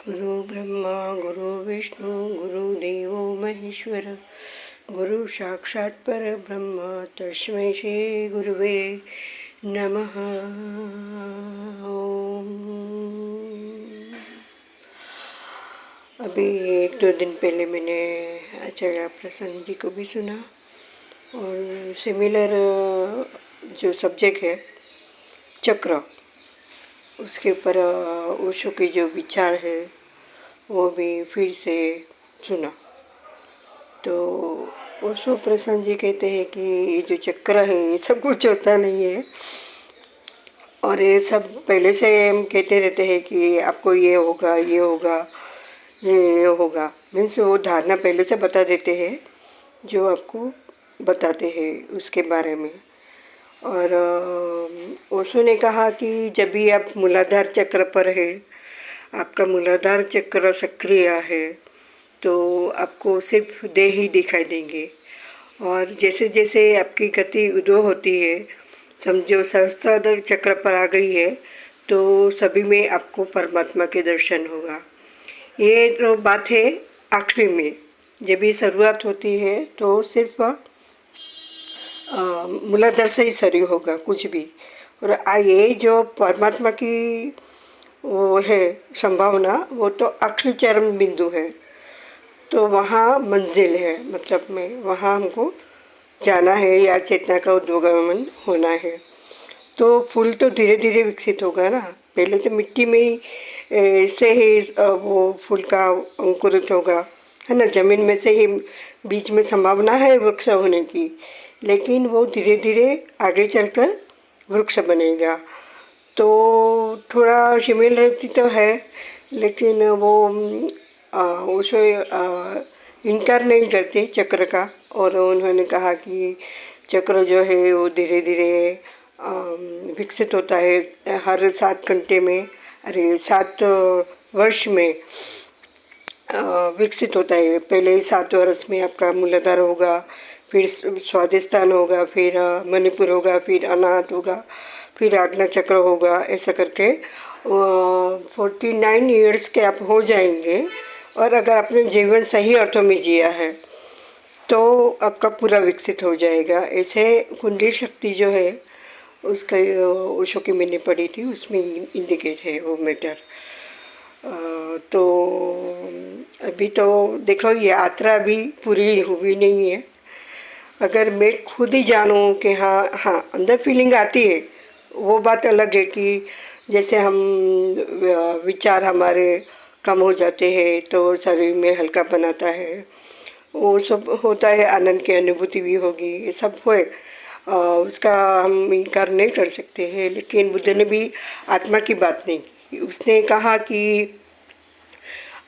गुरु ब्रह्मा गुरु विष्णु गुरुदेवो महेश्वर गुरु साक्षात् परब्रह्म तस्मै श्री गुरुवे नमः। ओम। अभी 1-2 दिन पहले मैंने आचार्य प्रसन्न जी को भी सुना और सिमिलर जो सब्जेक्ट है चक्र, उसके ऊपर ओशो के जो विचार है वो भी फिर से सुना। तो ओशो प्रसन्न जी कहते हैं कि ये जो चक्र है ये सब कुछ होता नहीं है और ये सब पहले से हम कहते रहते हैं कि आपको ये होगा ये होगा ये होगा, मीन्स वो धारणा पहले से बता देते हैं जो आपको बताते हैं उसके बारे में। और ओशो ने कहा कि जब भी आप मूलाधार चक्र पर है, आपका मूलाधार चक्र सक्रिय है, तो आपको सिर्फ देह ही दिखाई देंगे और जैसे जैसे आपकी गति उदय होती है, समझो सहस्त्रार चक्र पर आ गई है, तो सभी में आपको परमात्मा के दर्शन होगा। ये तो बात है आखिरी में, जब भी शुरुआत होती है तो सिर्फ मूलाधार से ही शरीर होगा कुछ भी। और ये जो परमात्मा की वो है संभावना, वो तो आखिरी चरम बिंदु है, तो वहाँ मंजिल है, मतलब में वहाँ हमको जाना है या चेतना का उद्गमन होना है। तो फूल तो धीरे धीरे विकसित होगा ना, पहले तो मिट्टी में ही से ही वो फूल का अंकुरित होगा, है ना, जमीन में से ही बीच में संभावना है वृक्ष होने की, लेकिन वो धीरे धीरे आगे चलकर वृक्ष बनेगा। तो थोड़ा शिमिल रहती तो है, लेकिन वो ओशो इनकार नहीं करते चक्र का। और उन्होंने कहा कि चक्र जो है वो धीरे धीरे विकसित होता है हर 7 घंटे में, अरे 7 वर्ष में विकसित होता है। पहले 7 वर्ष में आपका मूलाधार होगा, फिर स्वादिष्ठान होगा, फिर मणिपुर होगा, फिर अनाहत होगा, फिर आज्ञा चक्र होगा, ऐसा करके 49 ईयर्स के आप हो जाएंगे। और अगर आपने जीवन सही अर्थों में जिया है तो आपका पूरा विकसित हो जाएगा। ऐसे कुंडली शक्ति जो है उसका ओशो की मैंने पढ़ी थी, उसमें इंडिकेट है वो मैटर। तो अभी तो देखो ये यात्रा भी पूरी हुई नहीं है। अगर मैं खुद ही जानूँ कि हाँ अंदर फीलिंग आती है, वो बात अलग है कि जैसे हम विचार हमारे कम हो जाते हैं तो शरीर में हल्का बनाता है, वो सब होता है, आनंद की अनुभूति भी होगी, ये सब होए, उसका हम इनकार नहीं कर सकते हैं। लेकिन बुद्ध ने भी आत्मा की बात नहीं की। उसने कहा कि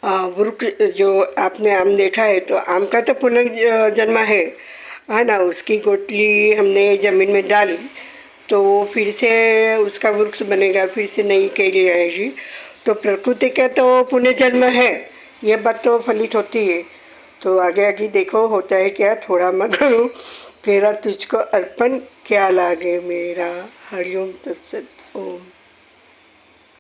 वृक्ष जो आपने आम देखा है, तो आम का तो पुनर्जन्म है ना, उसकी गोटली हमने ज़मीन में डाली तो फिर से उसका वृक्ष बनेगा, फिर से नई केली आएगी। तो प्रकृति का तो पुनर्जन्म है, ये बात तो फलित होती है। तो आगे आगे देखो होता है क्या, थोड़ा मगरू तेरा तुझको अर्पण क्या लागे मेरा। हरिओम तत्सत। ओम।